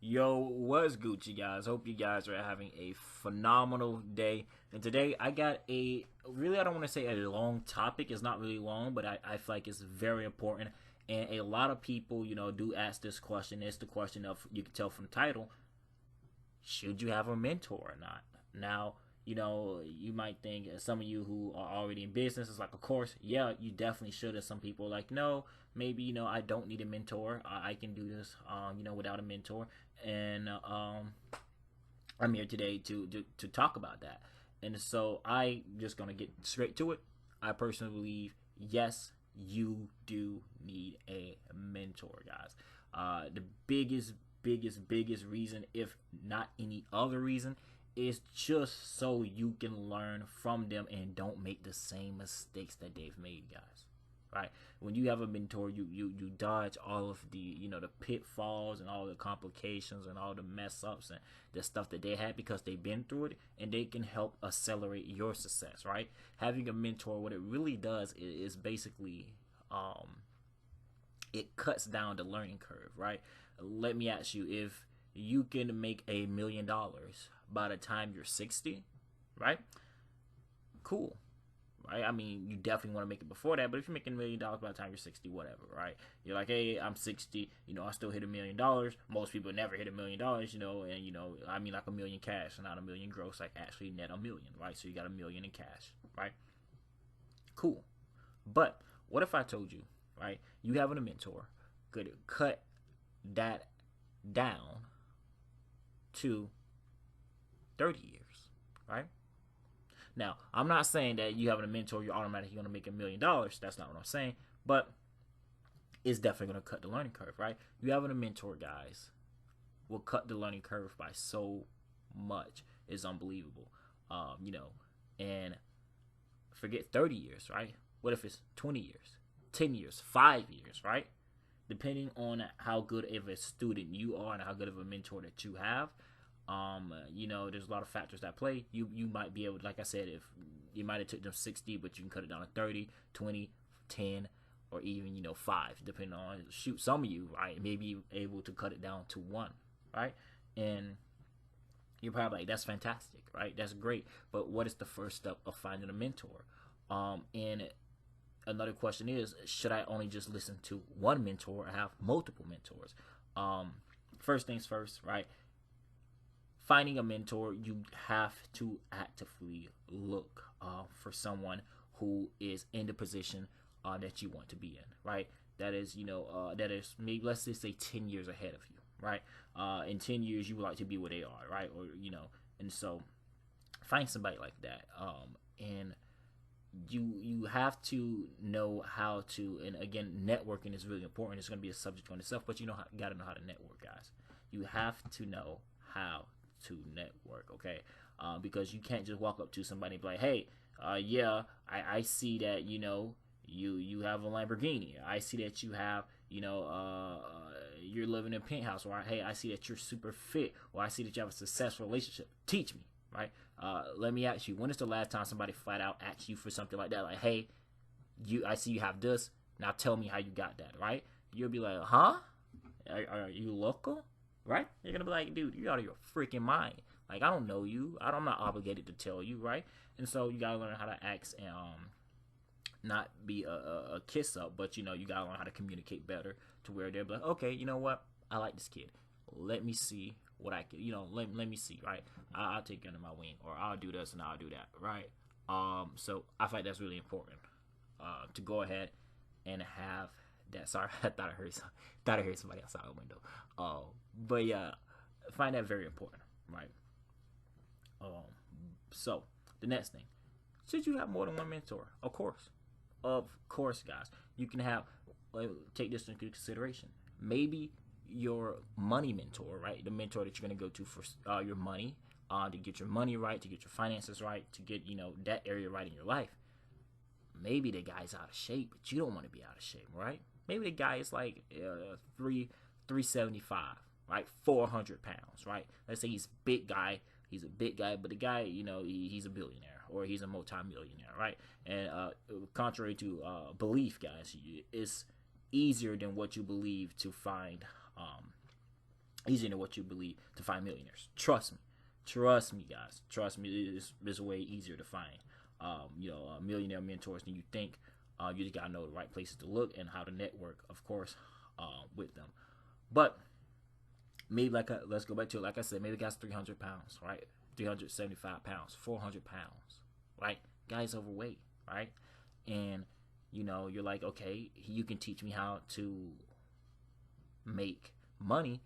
Yo, what's Gucci, guys? Hope you guys are having a phenomenal day. And today I got I don't want to say a long topic. It's not really long, but I feel like it's very important. And a lot of people, do ask this question. It's the question of, you can tell from the title, should you have a mentor or not? Now, you might think, some of you who are already in business is like, of course, yeah, you definitely should. And some people are like, no, maybe, I don't need a mentor. I can do this, without a mentor. And I'm here today to talk about that. And so I just gonna get straight to it. I personally believe, yes, you do need a mentor, guys. The biggest reason, if not any other reason, is just so you can learn from them and don't make the same mistakes that they've made, guys. Right? When you have a mentor, you dodge all of the pitfalls and all the complications and all the mess ups and the stuff that they had because they've been through it, and they can help accelerate your success. Right? Having a mentor, what it really does is basically it cuts down the learning curve. Right? Let me ask you, if you can make $1 million by the time you're 60, right? Cool, right? I mean, you definitely want to make it before that, but if you're making $1 million by the time you're 60, whatever, right? You're like, hey, I'm 60, I still hit $1 million. Most people never hit $1 million, and I mean like a million cash, not a million gross, like actually net a million, right? So you got a million in cash, right? Cool. But what if I told you, right? You having a mentor could cut that down to 30 years, right? Now, I'm not saying that you having a mentor, you're automatically going to make $1 million. That's not what I'm saying. But it's definitely going to cut the learning curve, right? You having a mentor, guys, will cut the learning curve by so much. It's unbelievable. And forget 30 years, right? What if it's 20 years, 10 years, 5 years, right? Depending on how good of a student you are and how good of a mentor that you have, there's a lot of factors that play. You might be able to, like I said, if you might have took them 60, but you can cut it down to 30, 20, 10, or even 5, depending on, shoot, some of you, right, may be able to cut it down to 1, right? And you're probably like, that's fantastic, right? That's great. But what is the first step of finding a mentor? And another question is, should I only just listen to one mentor or have multiple mentors? First things first, right? Finding a mentor, you have to actively look for someone who is in the position that you want to be in, right? That is, that is maybe, let's just say, 10 years ahead of you, right? In 10 years, you would like to be where they are, right? Or, and so find somebody like that. And you have to know how to, and again, networking is really important. It's going to be a subject on itself, but got to know how to network, guys. You have to know how to network, okay? Because you can't just walk up to somebody and be like, hey, yeah, I see that, you have a Lamborghini. I see that you have, you're living in a penthouse. Or, hey, I see that you're super fit. Or I see that you have a successful relationship. Teach me, right? Let me ask you, when is the last time somebody flat out asked you for something like that? Like, hey, I see you have this. Now tell me how you got that, right? You'll be like, huh? Are you local? Right? You're gonna be like, dude, you're out of your freaking mind. Like, I don't know you. I'm not obligated to tell you, right? And so you gotta learn how to act and not be a kiss up, but you gotta learn how to communicate better to where they're like, okay, you know what? I like this kid. Let me see what I can. Let me see, right? I'll take you under my wing, or I'll do this and I'll do that, right? So I find that's really important to go ahead and have that. Sorry, I thought I heard somebody outside the window. But yeah, I find that very important, right? So the next thing, should you have more than one mentor? Of course, guys. You can have. Take this into consideration. Maybe your money mentor, right? The mentor that you're going to go to for your money, to get your money right, to get your finances right, to get that area right in your life. Maybe the guy's out of shape, but you don't want to be out of shape, right? Maybe the guy is like 375, right? 400 pounds, right? Let's say he's a big guy. He's a big guy, but the guy, he's a billionaire or he's a multi-millionaire, right? And contrary to belief, guys, it's easier than what you believe to find Easier than what you believe to find millionaires. Trust me. Trust me, guys. Trust me. It's way easier to find, millionaire mentors than you think. You just gotta know the right places to look and how to network, of course, with them. But maybe let's go back to it. Like I said, maybe the guy's 300 pounds, right? 375 pounds, 400 pounds, right? Guy's overweight, right? And you're like, okay, you can teach me how to make money,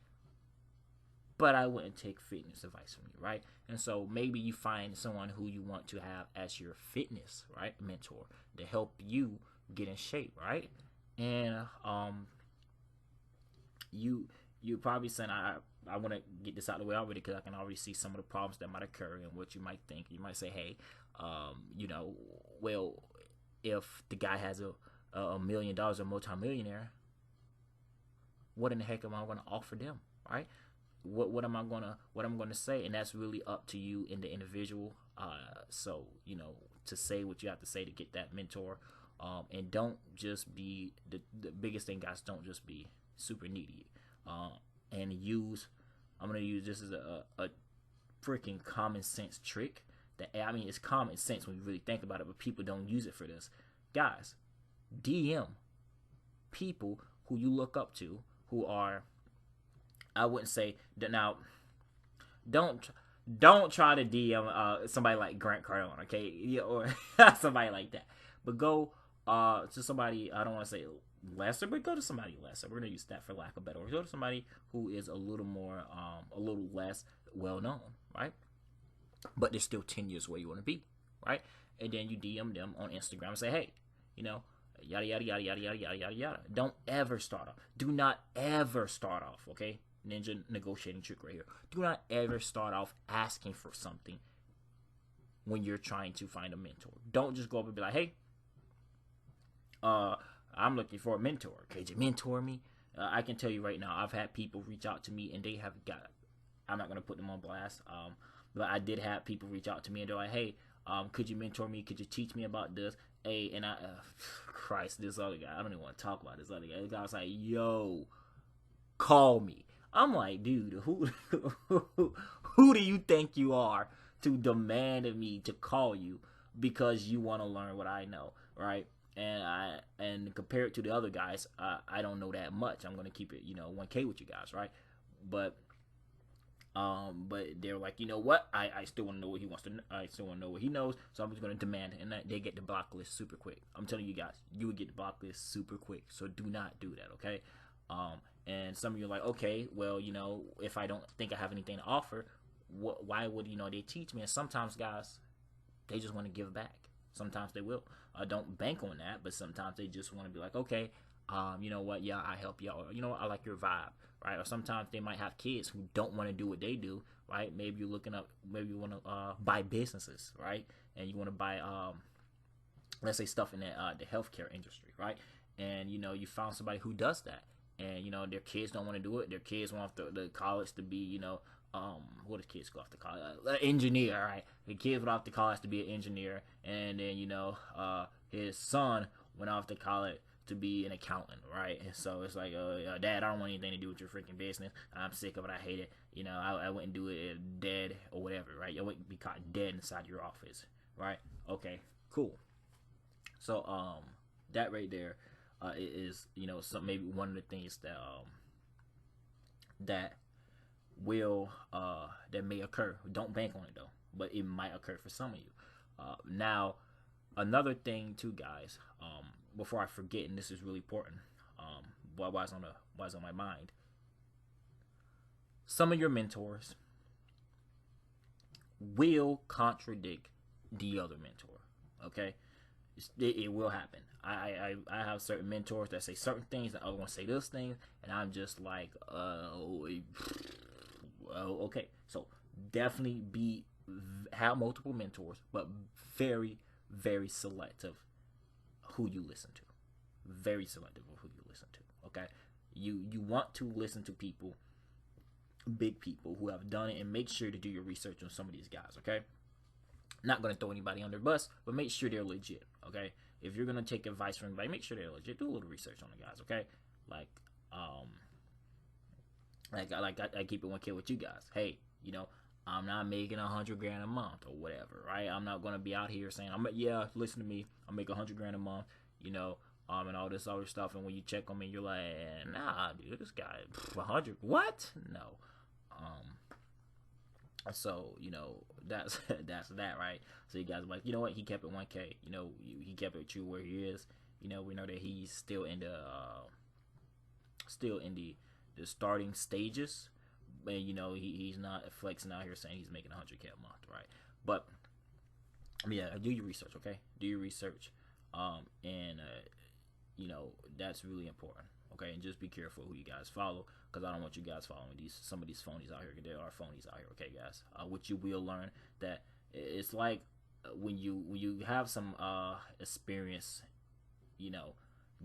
but I wouldn't take fitness advice from you, right? And so maybe you find someone who you want to have as your fitness, right, mentor to help you get in shape, right? And you probably saying, I want to get this out of the way already because I can already see some of the problems that might occur and what you might think. You might say, hey, well, if the guy has $1 million or multimillionaire, what in the heck am I going to offer them, right? What am I gonna say? And that's really up to you and the individual. So to say what you have to say to get that mentor, and don't just be the biggest thing, guys. Don't just be super needy, and I'm gonna use this as a freaking common sense trick. It's common sense when you really think about it, but people don't use it for this. Guys, DM people who you look up to, who are, I wouldn't say that now. Don't try to DM somebody like Grant Cardone, okay, or somebody like that. But go to somebody, I don't want to say lesser, but go to somebody lesser. We're gonna use that for lack of better words. Go to somebody who is a little more, a little less well known, right? But they're still 10 years where you want to be, right? And then you DM them on Instagram and say, hey, yada yada yada yada yada yada yada yada. Don't ever start off. Do not ever start off, okay? Ninja negotiating trick right here. Do not ever start off asking for something when you're trying to find a mentor. Don't just go up and be like, hey, I'm looking for a mentor. Could you mentor me? I can tell you right now, I've had people reach out to me and they have got, I'm not going to put them on blast, but I did have people reach out to me and they're like, hey, could you mentor me? Could you teach me about this? Hey, and Christ, this other guy, I don't even want to talk about this other guy. This guy was like, yo, call me. I'm like, dude, who do you think you are to demand of me to call you because you want to learn what I know, right? And compare it to the other guys, I don't know that much. I'm gonna keep it, 1K with you guys, right? But they're like, you know what? I still want to know what he wants to. I still want to know what he knows. So I'm just gonna demand it, and they get the block list super quick. I'm telling you guys, you would get the block list super quick. So do not do that, okay? And some of you are like, okay, well, if I don't think I have anything to offer, why would they teach me? And sometimes guys, they just want to give back. Sometimes they will. Don't bank on that, but sometimes they just want to be like, okay, you know what? Yeah, I help you. Or, I like your vibe, right? Or sometimes they might have kids who don't want to do what they do, right? Maybe you're looking up, maybe you want to buy businesses, right? And you want to buy, let's say, stuff in the healthcare industry, right? And, you found somebody who does that. And, their kids don't want to do it. Their kids want the college to be, what does kids go off to college? Engineer, right? The kids went off to college to be an engineer. And then, his son went off to college to be an accountant, right? And so it's like, Dad, I don't want anything to do with your freaking business. I'm sick of it. I hate it. I wouldn't do it dead or whatever, right? You wouldn't be caught dead inside your office, right? Okay, cool. So, that right there is, some maybe one of the things that that will that may occur. Don't bank on it though, but it might occur for some of you. Now, another thing too, guys. Before I forget, and this is really important. Why it's on my mind. Some of your mentors will contradict the other mentor. Okay, it will happen. I have certain mentors that say certain things, and other ones say those things, and I'm just like, okay. So definitely have multiple mentors, but very, very selective who you listen to. Very selective of who you listen to. Okay, you want to listen to people, big people who have done it, and make sure to do your research on some of these guys. Okay, not gonna throw anybody under the bus, but make sure they're legit. Okay, if you're gonna take advice from anybody, make sure they're legit. Do a little research on the guys. Okay, like I keep it 1K with you guys. Hey, I'm not making 100 grand a month or whatever, right? I'm not gonna be out here saying, yeah, listen to me, I make 100 grand a month, and all this other stuff. And when you check on me, you're like, nah, dude, this guy, 100, what? No. So that's that, right? So you guys are like, you know what? He kept it 1K. He kept it true where he is. We know that he's still in the starting stages, and he's not flexing out here saying he's making 100K a month, right? But yeah, do your research, okay? Do your research, and that's really important. Okay, and just be careful who you guys follow, because I don't want you guys following some of these phonies out here. There are phonies out here, okay, guys. Which you will learn that it's like when you have some experience,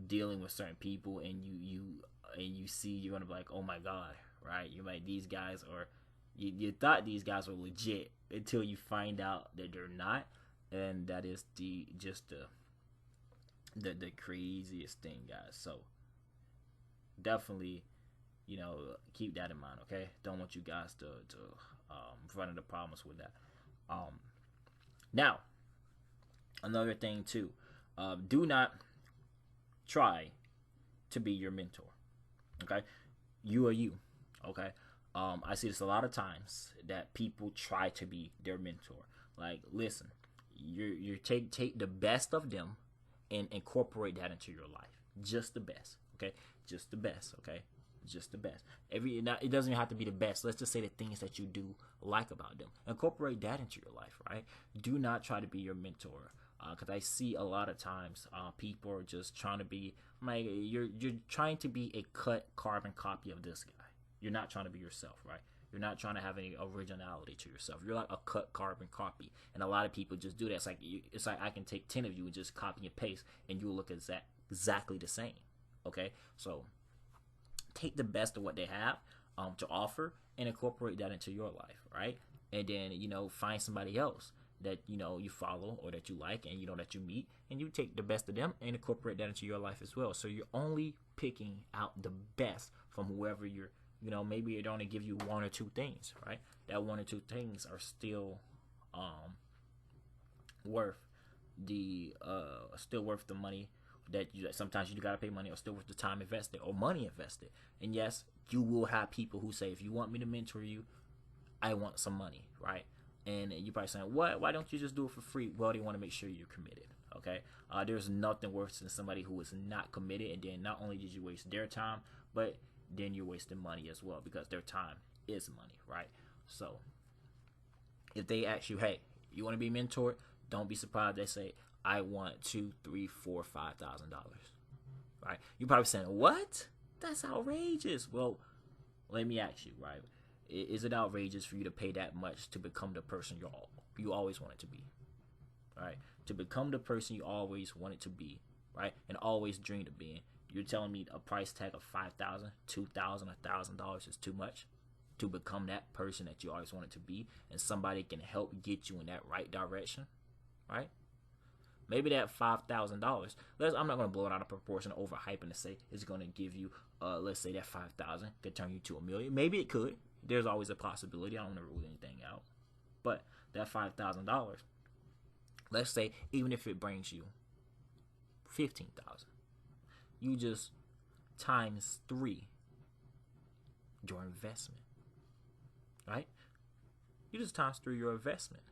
dealing with certain people, and you see, you're gonna be like, oh my god, right? You're like, these guys are, you thought these guys were legit until you find out that they're not, and that is the craziest thing, guys. So definitely, keep that in mind, okay? Don't want you guys to run into problems with that. Now, another thing too, do not try to be your mentor, okay? You are you, okay? I see this a lot of times, that people try to be their mentor. Like, listen, you take the best of them and incorporate that into your life. Just the best, okay? Just the best, okay? Just the best. It doesn't even have to be the best. Let's just say the things that you do like about them. Incorporate that into your life, right? Do not try to be your mentor, because I see a lot of times people are just trying to be like, you're trying to be a cut carbon copy of this guy. You're not trying to be yourself, right? You're not trying to have any originality to yourself. You're like a cut carbon copy, and a lot of people just do that. It's like I can take 10 of you and just copy and paste, and you'll look exactly the same. Okay, so take the best of what they have to offer and incorporate that into your life, right? And then find somebody else that you follow or that you like, and that you meet, and you take the best of them and incorporate that into your life as well. So you're only picking out the best from whoever you're. Maybe it only give you one or two things, right? That one or two things are still worth the money that sometimes you gotta pay money, or still worth the time invested or money invested. And yes, you will have people who say, if you want me to mentor you, I want some money, right? And you probably saying, what? Why don't you just do it for free? Well, they want to make sure you're committed. Okay, there's nothing worse than somebody who is not committed, and then not only did you waste their time, but then you're wasting money as well, because their time is money, right? So if they ask you, hey, you want to be mentored, don't be surprised they say, I want $2, $3, $4, $5,000, right? You're probably saying, what? That's outrageous. Well, let me ask you, right? Is it outrageous for you to pay that much to become the person you always wanted to be, right? To become the person you always wanted to be, right? And always dreamed of being. You're telling me a price tag of $5,000, $2,000, $1,000 is too much to become that person that you always wanted to be, and somebody can help get you in that right direction, right? Maybe that $5,000, I'm not going to blow it out of proportion, overhyping to say it's going to give you, let's say that $5,000 could turn you to $1 million. Maybe it could. There's always a possibility. I don't want to rule anything out. But that $5,000, let's say, even if it brings you $15,000, you just times 3 your investment, right? You just times 3 your investment,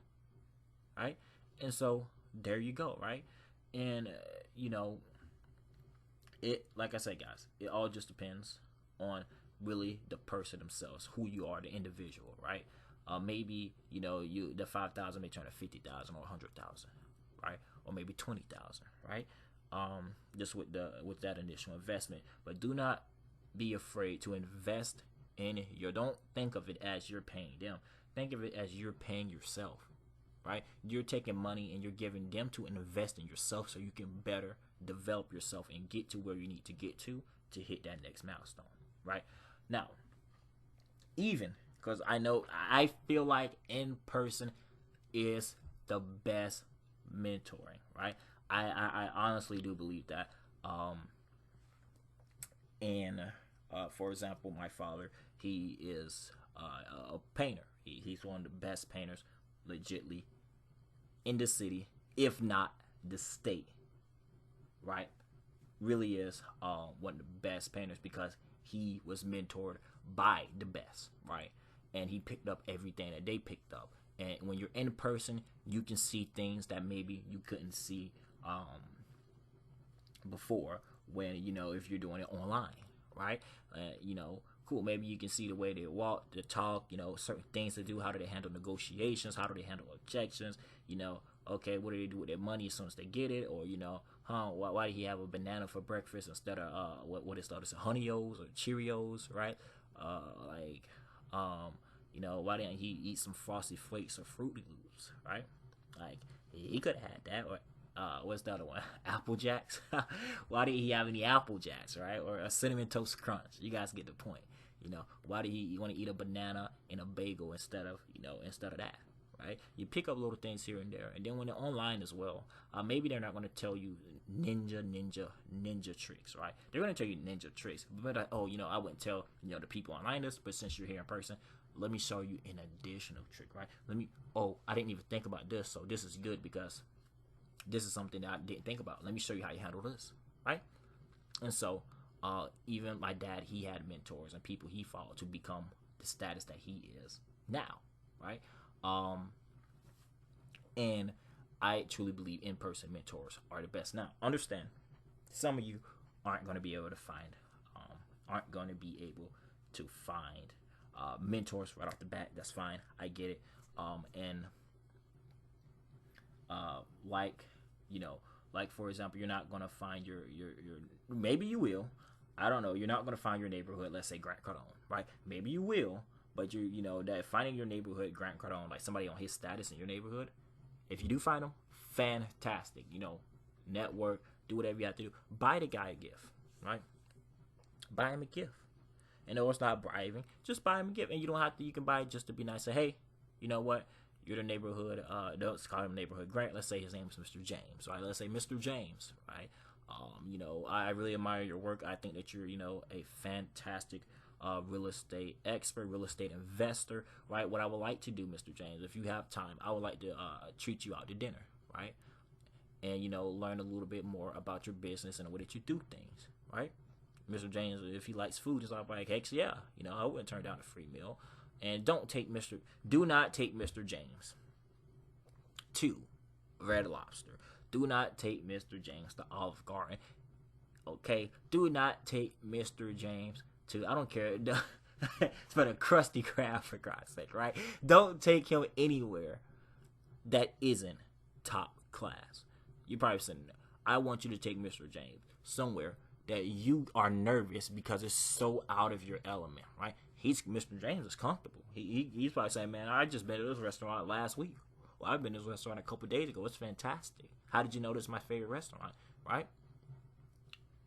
right? And so there you go, right? And it, like I said, guys, it all just depends on really the person themselves, who you are, the individual, right? Maybe the 5,000 may turn to 50,000 or 100,000, right? Or maybe 20,000, right? Just with that initial investment. But do not be afraid to invest in don't think of it as you're paying them. Think of it as you're paying yourself, right? You're taking money and you're giving them to invest in yourself, so you can better develop yourself and get to where you need to get to hit that next milestone, right? Now, even because I feel like in person is the best mentoring, right? I honestly do believe that. And for example, my father, He is a painter. He's one of the best painters, legitly, in the city, if not the state. Right? Really is one of the best painters because he was mentored by the best, right? And he picked up everything that they picked up. And when you're in person, you can see things that maybe you couldn't see before when, if you're doing it online, right? Cool. Maybe you can see the way they walk, they talk, certain things to do. How do they handle negotiations? How do they handle objections? Okay, what do they do with their money as soon as they get it? Or, why did he have a banana for breakfast instead of, what is that? It's Honey O's or Cheerios, right? Why didn't he eat some Frosty Flakes or Fruity Loops, right? Like, he could have had that. Or, what's the other one? Apple Jacks. Why did he have any Apple Jacks, right? Or a Cinnamon Toast Crunch. You guys get the point. Why did he want to eat a banana and a bagel instead of that, right? You pick up little things here and there. And then when they're online as well, maybe they're not going to tell you ninja tricks, right? They're going to tell you ninja tricks. But, I wouldn't tell, the people online this, but since you're here in person, let me show you an additional trick, right? I didn't even think about this, so this is good because this is something that I didn't think about. Let me show you how you handle this, right? And so, even my dad, he had mentors and people he followed to become the status that he is now, right? And I truly believe in-person mentors are the best. Now, understand, some of you aren't going to be able to find mentors right off the bat. That's fine. I get it. Like for example, you're not gonna find your maybe you will. I don't know. You're not gonna find your neighborhood. Let's say Grant Cardone, right? Maybe you will, but that finding your neighborhood Grant Cardone, like somebody on his status in your neighborhood. If you do find them, fantastic. Network, do whatever you have to do. Buy the guy a gift, right? Buy him a gift. And no, it's not bribing. Just buy him a gift, and you don't have to. You can buy it just to be nice. Say, hey, you know what? You're the neighborhood. Don't call him neighborhood Grant. Let's say his name is Mr. James, right? Let's say Mr. James, right? I really admire your work. I think that you're, a fantastic real estate expert, real estate investor, right? What I would like to do, Mr. James, if you have time, I would like to treat you out to dinner, right? And learn a little bit more about your business and the way that you do things, right? Mr. James, if he likes food, it's like, heck yeah, I wouldn't turn down a free meal. And do not take Mr. James to Red Lobster. Do not take Mr. James to Olive Garden. Okay? Do not take Mr. James to, I don't care, it's for the Krusty Krab, for God's sake, right? Don't take him anywhere that isn't top class. You're probably saying, I want you to take Mr. James somewhere that you are nervous because it's so out of your element, right? Mr. James is comfortable. He's probably saying, man, I just been to this restaurant last week. Well, I've been to this restaurant a couple of days ago. It's fantastic. How did you know this is my favorite restaurant, right?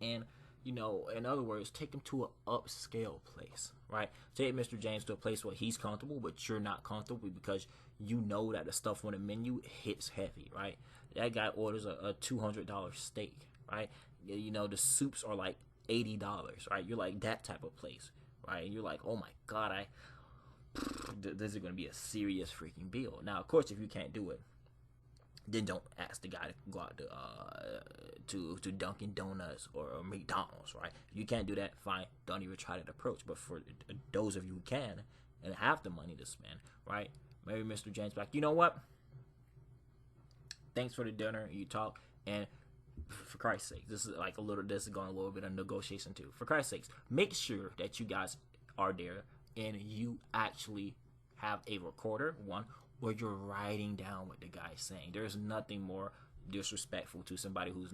And, in other words, take him to an upscale place, right? Take Mr. James to a place where he's comfortable, but you're not comfortable because you know that the stuff on the menu hits heavy, right? That guy orders a $200 steak, right? The soups are like $80, right? You're like that type of place, right? And you're like, oh my God, this is going to be a serious freaking bill. Now, of course, if you can't do it, then don't ask the guy to go out to Dunkin' Donuts or McDonald's, right? If you can't do that, fine. Don't even try that approach. But for those of you who can and have the money to spend, right? Maybe Mr. James like, you know what? Thanks for the dinner. You talk, and for Christ's sake, this is going a little bit of negotiation too. For Christ's sakes, make sure that you guys are there and you actually have a recorder, one, where you're writing down what the guy's saying. There's nothing more disrespectful to somebody who's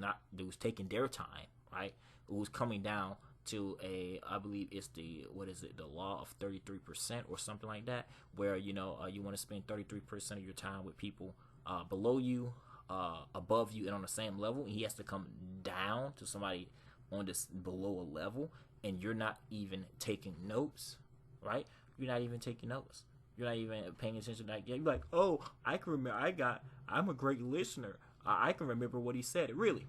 taking their time, right? Who's coming down to I believe it's the law of 33% or something like that, where you want to spend 33% of your time with people below you, above you, and on the same level, and he has to come down to somebody on this below a level, and you're not even taking notes, right? You're not even taking notes. You're not even paying attention to that. You're like, oh, I can remember. I'm a great listener. I can remember what he said. Really,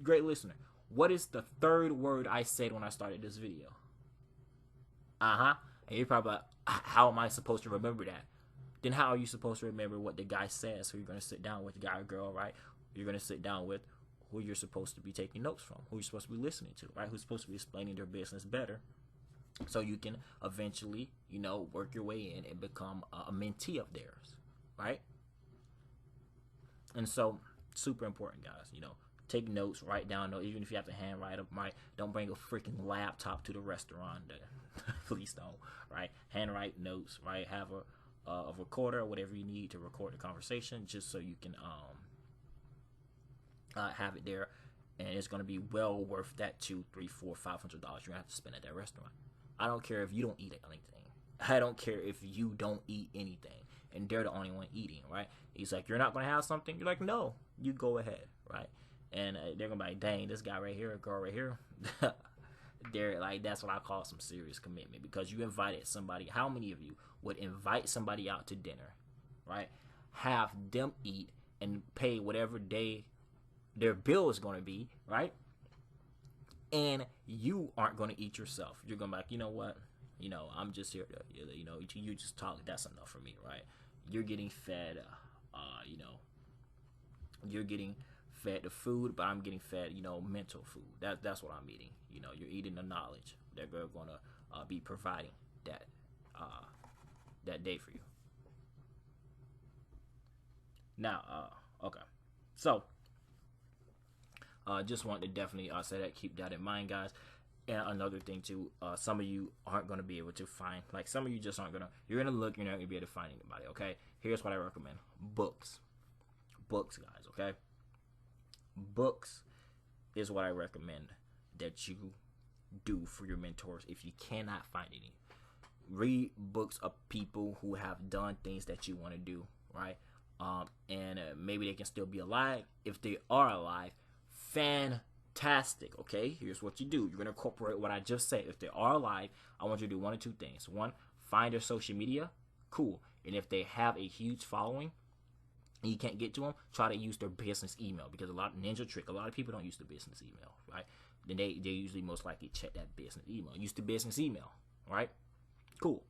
great listener. What is the third word I said when I started this video? And And you're probably like, how am I supposed to remember that? Then how are you supposed to remember what the guy says? So you're going to sit down with the guy or girl, right? You're going to sit down with who you're supposed to be taking notes from, who you're supposed to be listening to, right? Who's supposed to be explaining their business better, so you can eventually, work your way in and become a mentee of theirs, right? And so, super important, guys. Take notes, write down notes, even if you have to handwrite them, right? Don't bring a freaking laptop to the restaurant. Please don't, right? Handwrite notes, right? Have a recorder or whatever you need to record the conversation, just so you can have it there, and it's going to be well worth that $200, $300, $400, $500 you're going to have to spend at that restaurant. I don't care if you don't eat anything. I don't care if you don't eat anything, and they're the only one eating, right? He's like, you're not going to have something? You're like, no, you go ahead, right? And they're going to be like, dang, this guy right here, girl right here, they're like, that's what I call some serious commitment, because you invited somebody. How many of you would invite somebody out to dinner, right? Have them eat and pay whatever their bill is going to be, right? And you aren't going to eat yourself. You're going to be like, you know what? I'm just here to, you just talk. That's enough for me, right? You're getting fed, you're getting fed the food, but I'm getting fed, mental food. That's what I'm eating. You're eating the knowledge that they're going to be providing that day for you. Now, okay. So, just want to definitely say that. Keep that in mind, guys. And another thing too, some of you aren't going to be able to find, like, some of you just aren't going to, you're going to look, you're not going to be able to find anybody, okay? Here's what I recommend. Books, guys, okay? Books is what I recommend that you do for your mentors if you cannot find any. Read books of people who have done things that you want to do, right? And maybe they can still be alive. If they are alive, fantastic. Okay, here's what you do. You're going to incorporate what I just said. If they are alive, I want you to do one of two things. One, find their social media. Cool. And if they have a huge following and you can't get to them, try to use their business email, because a lot of people don't use the business email, right? Then they usually most likely check that business email. Use the business email, right? Cool.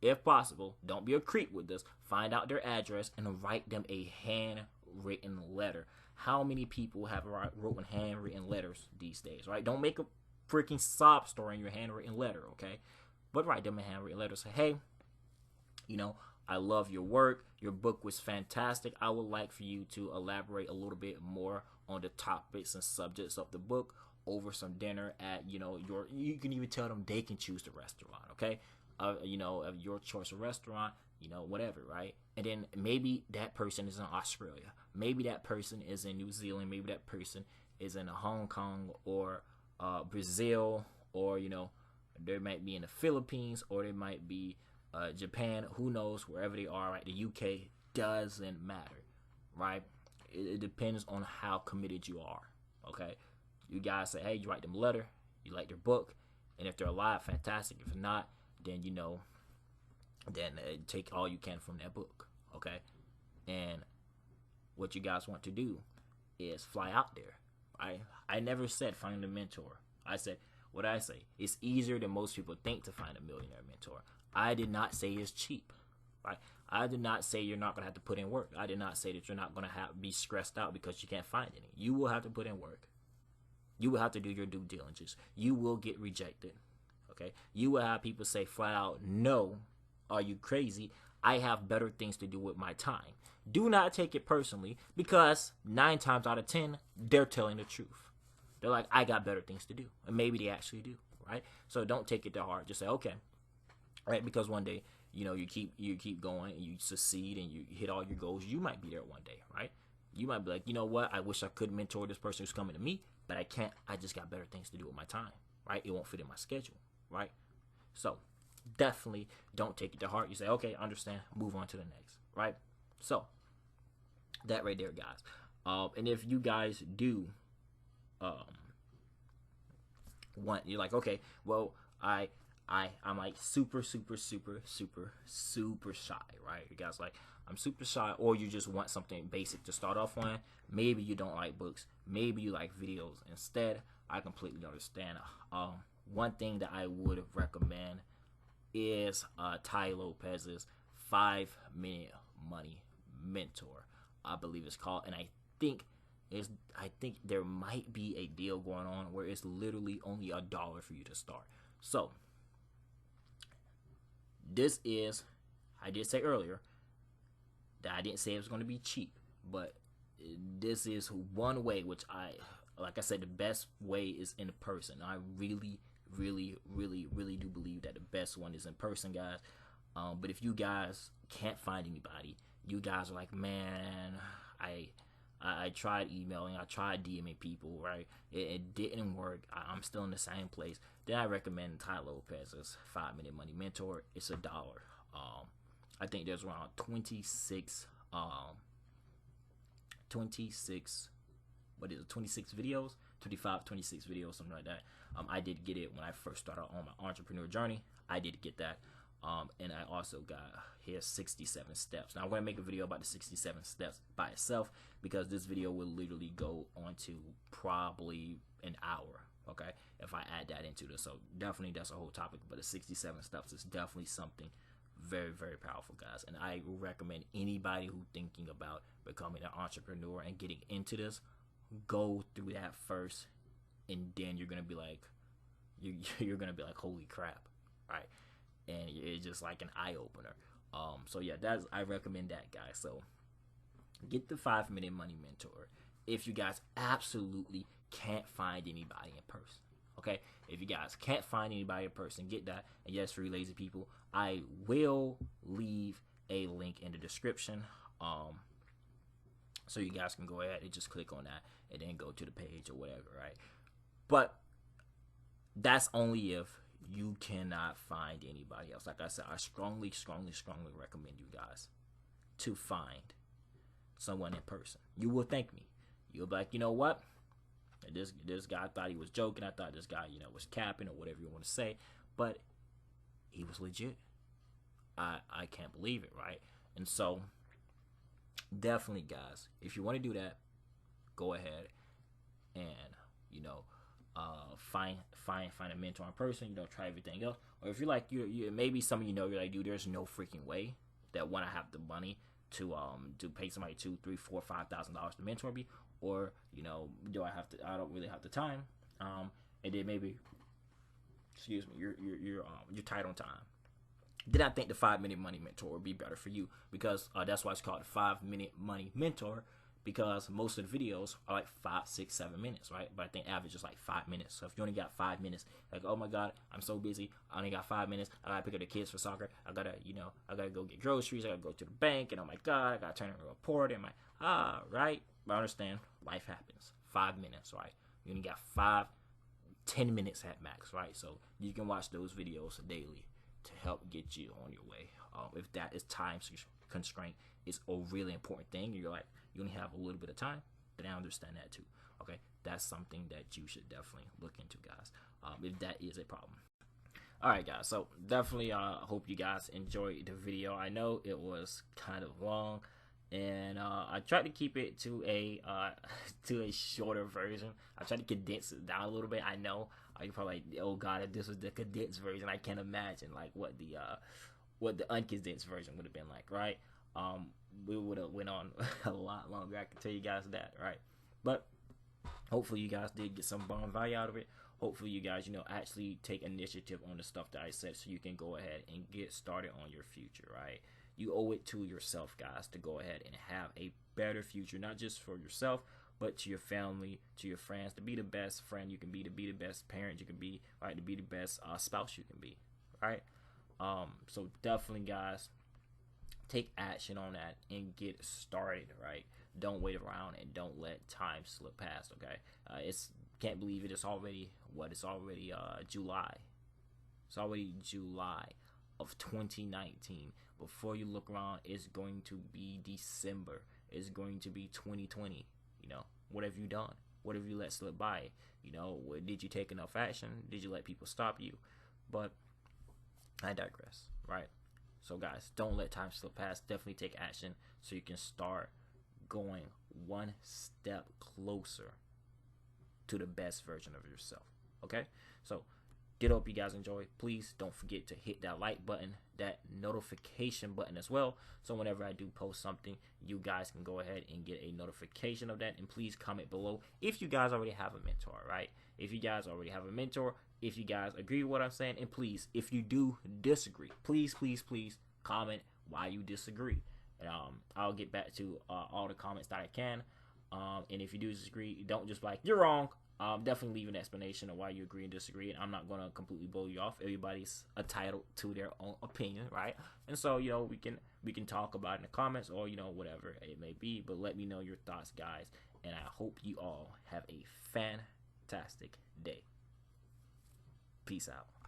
If possible, don't be a creep with this. Find out their address and write them a handwritten letter. How many people have written handwritten letters these days, right? Don't make a freaking sob story in your handwritten letter, okay? But write them a handwritten letter. Say, hey, I love your work. Your book was fantastic. I would like for you to elaborate a little bit more on the topics and subjects of the book over some dinner at, you can even tell them they can choose the restaurant, okay? Of your choice of restaurant, whatever, right? And then maybe that person is in Australia. Maybe that person is in New Zealand. Maybe that person is in Hong Kong or Brazil, or, they might be in the Philippines, or they might be Japan. Who knows? Wherever they are, right? The UK doesn't matter, right? It depends on how committed you are, okay? You guys say, hey, you write them a letter. You like their book. And if they're alive, fantastic. If not, then take all you can from that book, okay? And what you guys want to do is fly out there. I never said find a mentor. I said, what I say, it's easier than most people think to find a millionaire mentor. I did not say it's cheap, right? I did not say you're not going to have to put in work. I did not say that you're not going to be stressed out because you can't find any. You will have to put in work. You will have to do your due diligence. You will get rejected. Okay, you will have people say flat out, no, are you crazy? I have better things to do with my time. Do not take it personally, because 9 times out of 10, they're telling the truth. They're like, I got better things to do. And maybe they actually do, right? So don't take it to heart. Just say, okay, right? Because one day, you keep going and you succeed and you hit all your goals. You might be there one day, right? You might be like, you know what? I wish I could mentor this person who's coming to me, but I can't. I just got better things to do with my time, right? It won't fit in my schedule. Right? So definitely don't take it to heart. You say, okay, understand, move on to the next, right? So that right there, guys. And if you guys do want, you're like, okay, well, I'm like super shy, right? You guys like, I'm super shy, or you just want something basic to start off on. Maybe you don't like books. Maybe you like videos instead. I completely understand. One thing that I would recommend is Ty Lopez's 5-minute money mentor, I believe it's called, and I think there might be a deal going on where it's literally only $1 for you to start. So this is, I did say earlier that I didn't say it was going to be cheap, but this is one way which like I said, the best way is in person. I really do believe that the best one is in person, guys. But if you guys can't find anybody, you guys are like, man, I tried emailing, I tried DMing people, right? It didn't work. I'm still in the same place. Then I recommend Ty Lopez's 5-minute money mentor. It's $1. I think there's around 26 videos, 26 videos, something like that. I did get it when I first started on my entrepreneur journey. I did get that. And I also got here 67 steps. Now I'm going to make a video about the 67 steps by itself, because this video will literally go on to probably an hour, okay, if I add that into this. So definitely that's a whole topic, but the 67 steps is definitely something very powerful, guys. And I recommend anybody who thinking about becoming an entrepreneur and getting into this, go through that first, and then you're gonna be like, you're gonna be like, holy crap, right? And it's just like an eye opener. So yeah, I recommend that, guys. So get the 5-minute money mentor if you guys absolutely can't find anybody in person. Okay, if you guys can't find anybody in person, get that. And yes, for you lazy people, I will leave a link in the description, so you guys can go ahead and just click on that and then go to the page or whatever, right? But that's only if you cannot find anybody else. Like I said, I strongly recommend you guys to find someone in person. You will thank me. You'll be like, you know what? This guy thought he was joking. I thought this guy, was capping or whatever you want to say, but he was legit. I can't believe it, right? And so definitely, guys, if you want to do that, go ahead and find a mentor in person. Try everything else. Or if you're like you maybe some of you're like, dude, there's no freaking way that when I have the money to pay somebody $2,000, $3,000, $4,000, $5,000 to mentor me, or I don't really have the time, and then maybe, excuse me, you're tight on time. Then I think the 5-minute money mentor would be better for you, because that's why it's called the 5-minute money mentor, because most of the videos are like 5, 6, 7 minutes, right? But I think average is like 5 minutes. So if you only got 5 minutes, like, oh my god, I'm so busy, I only got 5 minutes, I gotta pick up the kids for soccer, I gotta go get groceries, I gotta go to the bank, and oh my god, I gotta turn in a report, and right? But I understand, life happens. 5 minutes, right? You only got 10 minutes at max, right? So you can watch those videos daily to help get you on your way. If that is time constraint, it's a really important thing, and you're like, you only have a little bit of time, then I understand that too. Okay, that's something that you should definitely look into, guys, if that is a problem. All right, guys, so definitely hope you guys enjoyed the video. I know it was kind of long, and I tried to keep it to a shorter version. I tried to condense it down a little bit. I know you're probably like, oh god, if this was the condensed version, I can't imagine like what the uncondensed version would have been like, right? We would have went on a lot longer, I can tell you guys that, right? But hopefully you guys did get some bomb value out of it. Hopefully you guys actually take initiative on the stuff that I said, so you can go ahead and get started on your future, right? You owe it to yourself, guys, to go ahead and have a better future, not just for yourself, but to your family, to your friends, to be the best friend you can be, to be the best parent you can be, right? To be the best spouse you can be, right? So definitely, guys, take action on that and get started, right? Don't wait around and don't let time slip past, okay? Can't believe it. It's already July. It's already July of 2019. Before you look around, it's going to be December. It's going to be 2020. What have you done? What have you let slip by? Did you take enough action? Did you let people stop you? But I digress, right? So guys, don't let time slip past. Definitely take action so you can start going one step closer to the best version of yourself. Okay? So did hope you guys enjoy. Please don't forget to hit that like button, that notification button as well. So whenever I do post something, you guys can go ahead and get a notification of that. And please comment below if you guys already have a mentor, right? If you guys already have a mentor, if you guys agree with what I'm saying, and please, if you do disagree, please comment why you disagree. And I'll get back to all the comments that I can. And if you do disagree, don't just be like, you're wrong. Definitely leave an explanation of why you agree and disagree. And I'm not going to completely blow you off. Everybody's entitled to their own opinion, right? And so, you know, we can talk about it in the comments, or, you know, whatever it may be. But let me know your thoughts, guys. And I hope you all have a fantastic day. Peace out.